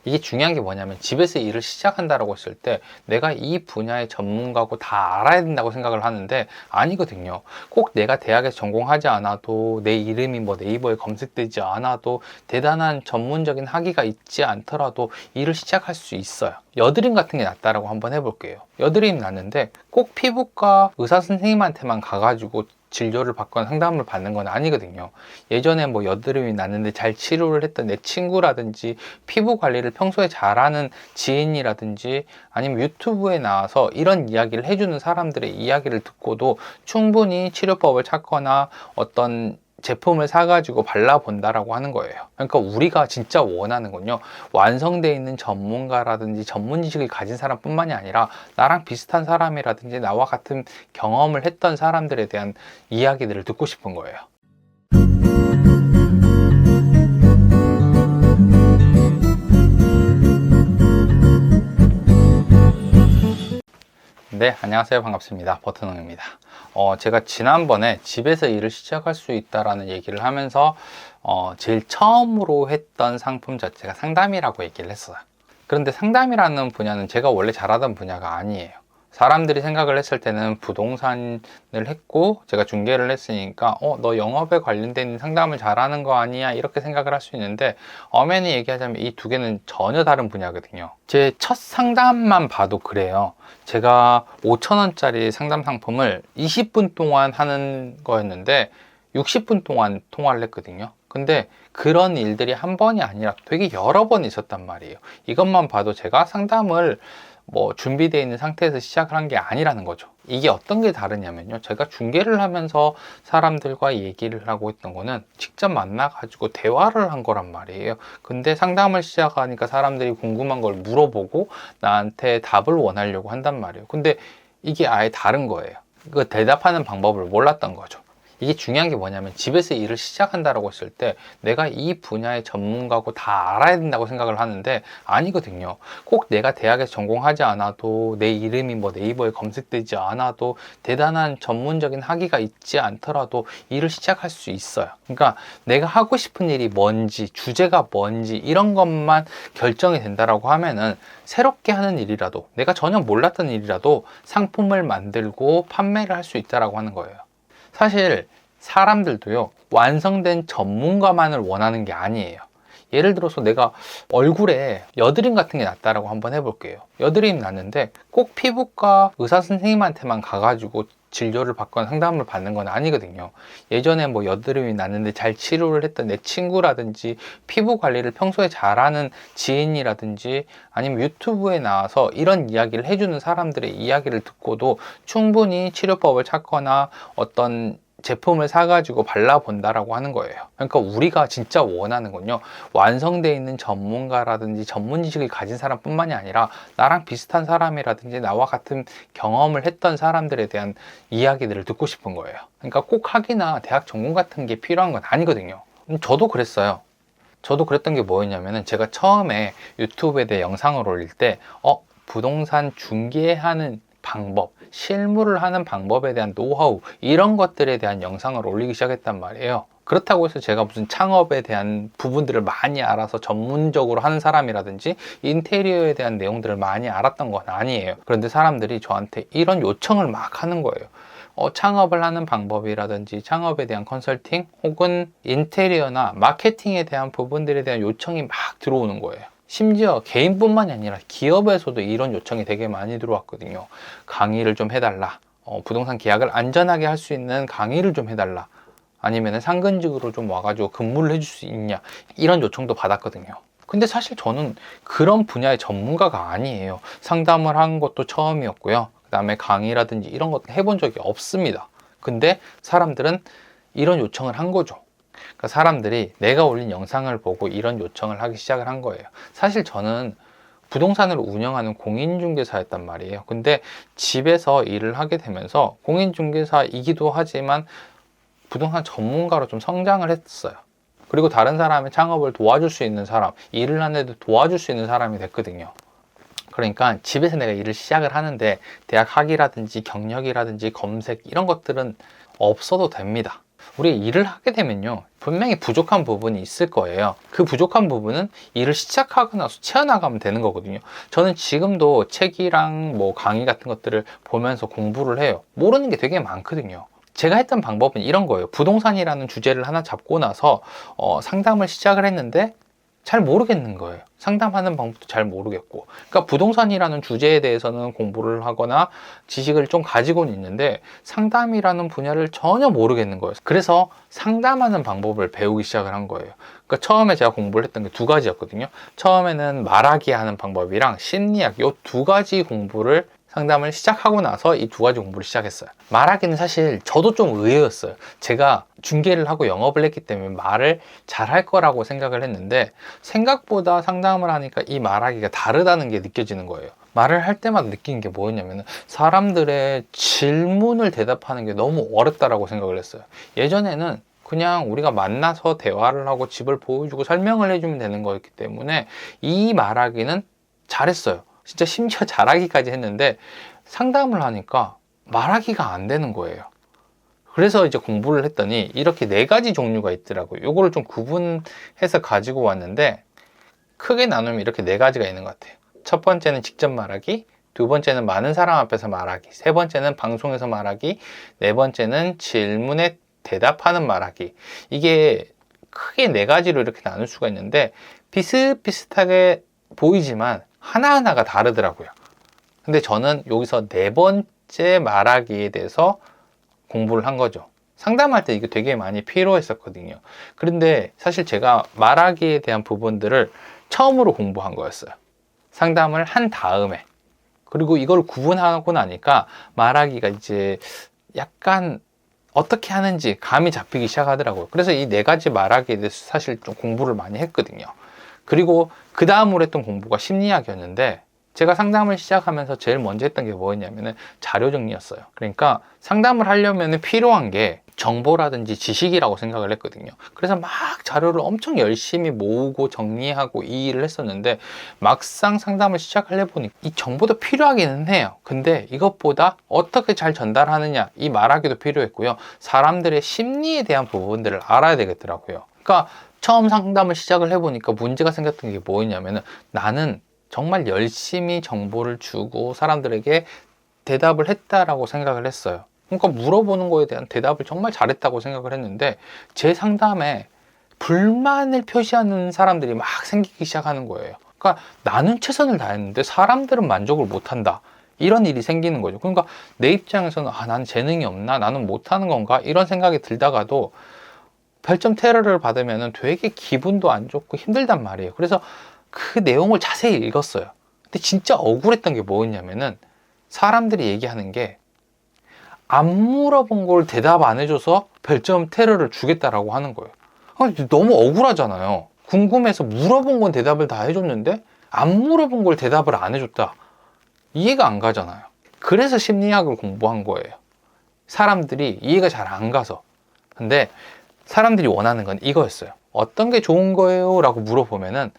이게 중요한 게 뭐냐면 집에서 일을 시작한다라고 했을 때 내가 이 분야의 전문가고 다 알아야 된다고 생각을 하는데 아니거든요. 꼭 내가 대학에서 전공하지 않아도 내 이름이 뭐 네이버에 검색되지 않아도 대단한 전문적인 학위가 있지 않더라도 일을 시작할 수 있어요. 여드름 같은 게 낫다라고 한번 해볼게요. 여드름이 났는데 꼭 피부과 의사 선생님한테만 가가지고 진료를 받거나 상담을 받는 건 아니거든요. 예전에 뭐 여드름이 났는데 잘 치료를 했던 내 친구라든지 피부 관리를 평소에 잘하는 지인이라든지 아니면 유튜브에 나와서 이런 이야기를 해주는 사람들의 이야기를 듣고도 충분히 치료법을 찾거나 어떤 제품을 사가지고 발라본다라고 하는 거예요. 그러니까 우리가 진짜 원하는 건요, 완성되어 있는 전문가라든지 전문 지식을 가진 사람뿐만이 아니라 나랑 비슷한 사람이라든지 나와 같은 경험을 했던 사람들에 대한 이야기들을 듣고 싶은 거예요. 네, 안녕하세요. 반갑습니다. 버튼홍입니다. 제가 지난번에 집에서 일을 시작할 수 있다라는 얘기를 하면서 제일 처음으로 했던 상품 자체가 상담이라고 얘기를 했어요. 그런데 상담이라는 분야는 제가 원래 잘하던 분야가 아니에요. 사람들이 생각을 했을 때는 부동산을 했고 제가 중개를 했으니까 너 영업에 관련된 상담을 잘하는 거 아니야? 이렇게 생각을 할 수 있는데 엄연히 얘기하자면 이 두 개는 전혀 다른 분야거든요. 제 첫 상담만 봐도 그래요. 제가 5,000원짜리 상담 상품을 20분 동안 하는 거였는데 60분 동안 통화를 했거든요. 근데 그런 일들이 한 번이 아니라 되게 여러 번 있었단 말이에요. 이것만 봐도 제가 상담을 준비되어 있는 상태에서 시작을 한 게 아니라는 거죠. 이게 어떤 게 다르냐면요, 제가 중개를 하면서 사람들과 얘기를 하고 있던 거는 직접 만나가지고 대화를 한 거란 말이에요. 근데 상담을 시작하니까 사람들이 궁금한 걸 물어보고 나한테 답을 원하려고 한단 말이에요. 근데 이게 아예 다른 거예요. 그 대답하는 방법을 몰랐던 거죠. 이게 중요한 게 뭐냐면 집에서 일을 시작한다라고 했을 때 내가 이 분야의 전문가고 다 알아야 된다고 생각을 하는데 아니거든요. 꼭 내가 대학에서 전공하지 않아도 내 이름이 뭐 네이버에 검색되지 않아도 대단한 전문적인 학위가 있지 않더라도 일을 시작할 수 있어요. 그러니까 내가 하고 싶은 일이 뭔지, 주제가 뭔지 이런 것만 결정이 된다라고 하면은 새롭게 하는 일이라도, 내가 전혀 몰랐던 일이라도 상품을 만들고 판매를 할 수 있다라고 하는 거예요. 사실 사람들도요, 완성된 전문가만을 원하는 게 아니에요. 예를 들어서 내가 얼굴에 여드름 같은 게 났다라고 한번 해볼게요. 여드름이 났는데 꼭 피부과 의사 선생님한테만 가가지고 진료를 받거나 상담을 받는 건 아니거든요. 예전에 뭐 여드름이 났는데 잘 치료를 했던 내 친구라든지 피부 관리를 평소에 잘하는 지인이라든지 아니면 유튜브에 나와서 이런 이야기를 해주는 사람들의 이야기를 듣고도 충분히 치료법을 찾거나 어떤 제품을 사가지고 발라본다라고 하는 거예요. 그러니까 우리가 진짜 원하는 건요, 완성되어 있는 전문가라든지 전문 지식을 가진 사람뿐만이 아니라 나랑 비슷한 사람이라든지 나와 같은 경험을 했던 사람들에 대한 이야기들을 듣고 싶은 거예요. 그러니까 꼭 학위나 대학 전공 같은 게 필요한 건 아니거든요. 저도 그랬어요. 저도 그랬던 게 뭐였냐면은 제가 처음에 유튜브에 대해 영상을 올릴 때 부동산 중개하는 방법, 실무를 하는 방법에 대한 노하우, 이런 것들에 대한 영상을 올리기 시작했단 말이에요. 그렇다고 해서 제가 무슨 창업에 대한 부분들을 많이 알아서 전문적으로 하는 사람이라든지 인테리어에 대한 내용들을 많이 알았던 건 아니에요. 그런데 사람들이 저한테 이런 요청을 막 하는 거예요. 창업을 하는 방법이라든지 창업에 대한 컨설팅 혹은 인테리어나 마케팅에 대한 부분들에 대한 요청이 막 들어오는 거예요. 심지어 개인뿐만이 아니라 기업에서도 이런 요청이 되게 많이 들어왔거든요. 강의를 좀 해달라. 부동산 계약을 안전하게 할 수 있는 강의를 좀 해달라. 아니면 상근직으로 좀 와가지고 근무를 해줄 수 있냐. 이런 요청도 받았거든요. 근데 사실 저는 그런 분야의 전문가가 아니에요. 상담을 한 것도 처음이었고요. 그 다음에 강의라든지 이런 것도 해본 적이 없습니다. 근데 사람들은 이런 요청을 한 거죠. 그러니까 사람들이 내가 올린 영상을 보고 이런 요청을 하기 시작을 한 거예요. 사실 저는 부동산을 운영하는 공인중개사였단 말이에요. 근데 집에서 일을 하게 되면서 공인중개사이기도 하지만 부동산 전문가로 좀 성장을 했어요. 그리고 다른 사람의 창업을 도와줄 수 있는 사람, 일을 하는데도 도와줄 수 있는 사람이 됐거든요. 그러니까 집에서 내가 일을 시작을 하는데 대학 학위라든지 경력이라든지 검색 이런 것들은 없어도 됩니다. 우리 일을 하게 되면요, 분명히 부족한 부분이 있을 거예요. 그 부족한 부분은 일을 시작하고 나서 채워나가면 되는 거거든요. 저는 지금도 책이랑 뭐 강의 같은 것들을 보면서 공부를 해요. 모르는 게 되게 많거든요. 제가 했던 방법은 이런 거예요. 부동산이라는 주제를 하나 잡고 나서 상담을 시작을 했는데 잘 모르겠는 거예요. 상담하는 방법도 잘 모르겠고. 그러니까 부동산이라는 주제에 대해서는 공부를 하거나 지식을 좀 가지고는 있는데 상담이라는 분야를 전혀 모르겠는 거예요. 그래서 상담하는 방법을 배우기 시작을 한 거예요. 그러니까 처음에 제가 공부를 했던 게 두 가지였거든요. 처음에는 말하기 하는 방법이랑 심리학, 이 두 가지 공부를 상담을 시작하고 나서 이 두 가지 공부를 시작했어요. 말하기는 사실 저도 좀 의외였어요. 제가 중개를 하고 영업을 했기 때문에 말을 잘할 거라고 생각을 했는데 생각보다 상담을 하니까 이 말하기가 다르다는 게 느껴지는 거예요. 말을 할 때마다 느낀 게 뭐였냐면 사람들의 질문을 대답하는 게 너무 어렵다라고 생각을 했어요. 예전에는 그냥 우리가 만나서 대화를 하고 집을 보여주고 설명을 해주면 되는 거였기 때문에 이 말하기는 잘했어요. 진짜 심지어 잘하기까지 했는데 상담을 하니까 말하기가 안 되는 거예요. 그래서 이제 공부를 했더니 이렇게 네 가지 종류가 있더라고요. 요거를 좀 구분해서 가지고 왔는데 크게 나누면 이렇게 네 가지가 있는 것 같아요. 첫 번째는 직접 말하기, 두 번째는 많은 사람 앞에서 말하기, 세 번째는 방송에서 말하기, 네 번째는 질문에 대답하는 말하기. 이게 크게 네 가지로 이렇게 나눌 수가 있는데 비슷비슷하게 보이지만 하나하나가 다르더라고요. 근데 저는 여기서 네 번째 말하기에 대해서 공부를 한 거죠. 상담할 때 이게 되게 많이 필요했었거든요. 그런데 사실 제가 말하기에 대한 부분들을 처음으로 공부한 거였어요. 상담을 한 다음에. 그리고 이걸 구분하고 나니까 말하기가 이제 약간 어떻게 하는지 감이 잡히기 시작하더라고요. 그래서 이 네 가지 말하기에 대해서 사실 좀 공부를 많이 했거든요. 그리고 그 다음으로 했던 공부가 심리학이었는데 제가 상담을 시작하면서 제일 먼저 했던 게 뭐였냐면은 자료 정리였어요. 그러니까 상담을 하려면 필요한 게 정보라든지 지식이라고 생각을 했거든요. 그래서 막 자료를 엄청 열심히 모으고 정리하고 이 일을 했었는데 막상 상담을 시작을 해보니 이 정보도 필요하기는 해요. 근데 이것보다 어떻게 잘 전달하느냐 이 말하기도 필요했고요. 사람들의 심리에 대한 부분들을 알아야 되겠더라고요. 그러니까 처음 상담을 시작을 해보니까 문제가 생겼던 게 뭐였냐면은 나는 정말 열심히 정보를 주고 사람들에게 대답을 했다라고 생각을 했어요. 그러니까 물어보는 거에 대한 대답을 정말 잘했다고 생각을 했는데 제 상담에 불만을 표시하는 사람들이 막 생기기 시작하는 거예요. 그러니까 나는 최선을 다했는데 사람들은 만족을 못한다. 이런 일이 생기는 거죠. 그러니까 내 입장에서는 나는 재능이 없나? 나는 못하는 건가? 이런 생각이 들다가도 별점 테러를 받으면 되게 기분도 안 좋고 힘들단 말이에요. 그래서 그 내용을 자세히 읽었어요. 근데 진짜 억울했던 게 뭐였냐면은 사람들이 얘기하는 게 안 물어본 걸 대답 안 해줘서 별점 테러를 주겠다라고 하는 거예요. 너무 억울하잖아요. 궁금해서 물어본 건 대답을 다 해줬는데 안 물어본 걸 대답을 안 해줬다. 이해가 안 가잖아요. 그래서 심리학을 공부한 거예요. 사람들이 이해가 잘 안 가서. 근데 사람들이 원하는 건 이거였어요. 어떤 게 좋은 거예요? 라고 물어보면은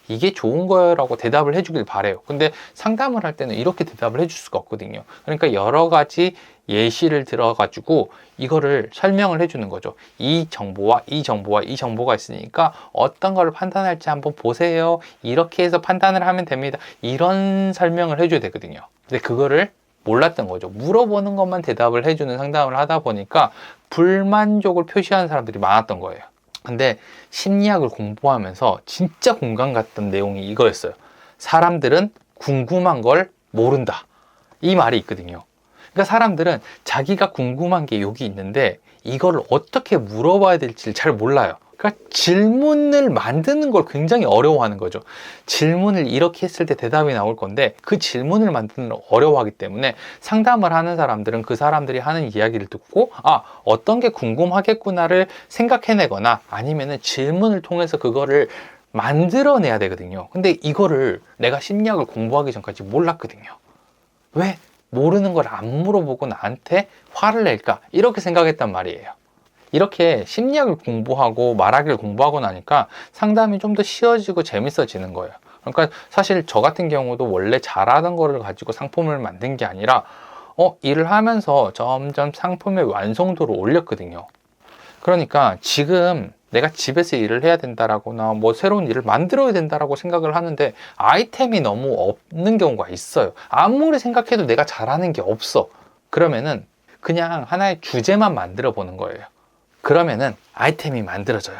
이게 좋은 거예요 라고 대답을 해주길 바래요. 근데 상담을 할 때는 이렇게 대답을 해줄 수가 없거든요. 그러니까 여러 가지 예시를 들어가지고 이거를 설명을 해주는 거죠. 이 정보와 이 정보와 이 정보가 있으니까 어떤 걸 판단할지 한번 보세요. 이렇게 해서 판단을 하면 됩니다. 이런 설명을 해줘야 되거든요. 근데 그거를 몰랐던 거죠. 물어보는 것만 대답을 해주는 상담을 하다 보니까 불만족을 표시하는 사람들이 많았던 거예요. 근데 심리학을 공부하면서 진짜 공감 갔던 내용이 이거였어요. 사람들은 궁금한 걸 모른다. 이 말이 있거든요. 그러니까 사람들은 자기가 궁금한 게 여기 있는데 이걸 어떻게 물어봐야 될지 잘 몰라요. 그러니까 질문을 만드는 걸 굉장히 어려워하는 거죠. 질문을 이렇게 했을 때 대답이 나올 건데 그 질문을 만드는 걸 어려워하기 때문에 상담을 하는 사람들은 그 사람들이 하는 이야기를 듣고 어떤 게 궁금하겠구나를 생각해내거나 아니면은 질문을 통해서 그거를 만들어내야 되거든요. 근데 이거를 내가 심리학을 공부하기 전까지 몰랐거든요. 왜 모르는 걸 안 물어보고 나한테 화를 낼까? 이렇게 생각했단 말이에요. 이렇게 심리학을 공부하고 말하기를 공부하고 나니까 상담이 좀 더 쉬워지고 재밌어지는 거예요. 그러니까 사실 저 같은 경우도 원래 잘하던 거를 가지고 상품을 만든 게 아니라 일을 하면서 점점 상품의 완성도를 올렸거든요. 그러니까 지금 내가 집에서 일을 해야 된다라거나 뭐 새로운 일을 만들어야 된다라고 생각을 하는데 아이템이 너무 없는 경우가 있어요. 아무리 생각해도 내가 잘하는 게 없어. 그러면은 그냥 하나의 주제만 만들어 보는 거예요. 그러면은 아이템이 만들어져요.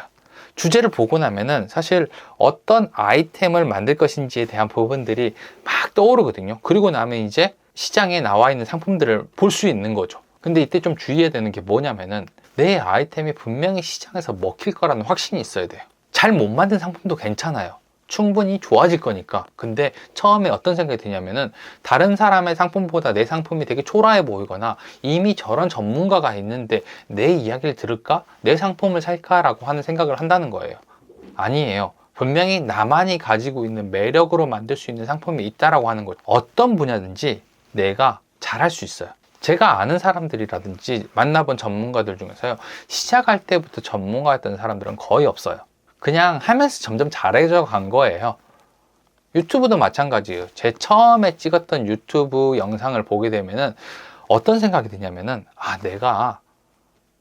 주제를 보고 나면은 사실 어떤 아이템을 만들 것인지에 대한 부분들이 막 떠오르거든요. 그리고 나면 이제 시장에 나와 있는 상품들을 볼 수 있는 거죠. 근데 이때 좀 주의해야 되는 게 뭐냐면은 내 아이템이 분명히 시장에서 먹힐 거라는 확신이 있어야 돼요. 잘 못 만든 상품도 괜찮아요. 충분히 좋아질 거니까. 근데 처음에 어떤 생각이 드냐면은 다른 사람의 상품보다 내 상품이 되게 초라해 보이거나 이미 저런 전문가가 있는데 내 이야기를 들을까? 내 상품을 살까라고 하는 생각을 한다는 거예요. 아니에요. 분명히 나만이 가지고 있는 매력으로 만들 수 있는 상품이 있다라고 하는 거죠. 어떤 분야든지 내가 잘할 수 있어요. 제가 아는 사람들이라든지 만나본 전문가들 중에서요, 시작할 때부터 전문가였던 사람들은 거의 없어요. 그냥 하면서 점점 잘해져 간 거예요. 유튜브도 마찬가지예요. 제 처음에 찍었던 유튜브 영상을 보게 되면은 어떤 생각이 드냐면은 내가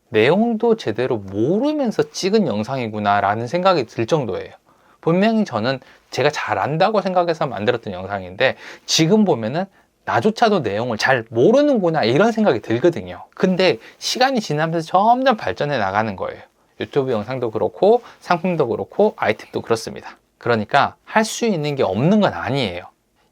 내용도 제대로 모르면서 찍은 영상이구나 라는 생각이 들 정도예요. 분명히 저는 제가 잘한다고 생각해서 만들었던 영상인데 지금 보면은 나조차도 내용을 잘 모르는구나 이런 생각이 들거든요. 근데 시간이 지나면서 점점 발전해 나가는 거예요. 유튜브 영상도 그렇고 상품도 그렇고 아이템도 그렇습니다. 그러니까 할 수 있는 게 없는 건 아니에요.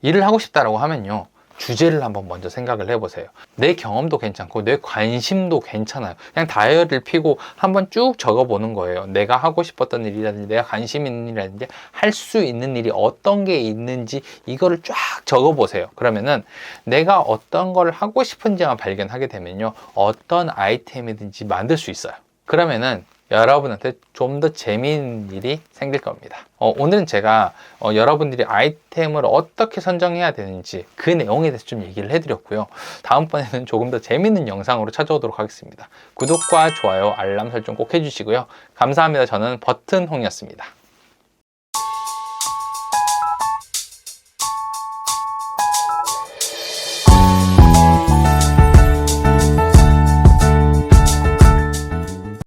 일을 하고 싶다라고 하면요, 주제를 한번 먼저 생각을 해보세요. 내 경험도 괜찮고 내 관심도 괜찮아요. 그냥 다이어리를 펴고 한번 쭉 적어보는 거예요. 내가 하고 싶었던 일이라든지 내가 관심 있는 일이라든지 할 수 있는 일이 어떤 게 있는지 이거를 쫙 적어보세요. 그러면은 내가 어떤 걸 하고 싶은지만 발견하게 되면요, 어떤 아이템이든지 만들 수 있어요. 그러면은 여러분한테 좀 더 재미있는 일이 생길 겁니다. 오늘은 제가 여러분들이 아이템을 어떻게 선정해야 되는지 그 내용에 대해서 좀 얘기를 해드렸고요. 다음번에는 조금 더 재미있는 영상으로 찾아오도록 하겠습니다. 구독과 좋아요, 알람 설정 꼭 해주시고요. 감사합니다. 저는 버튼홍이었습니다.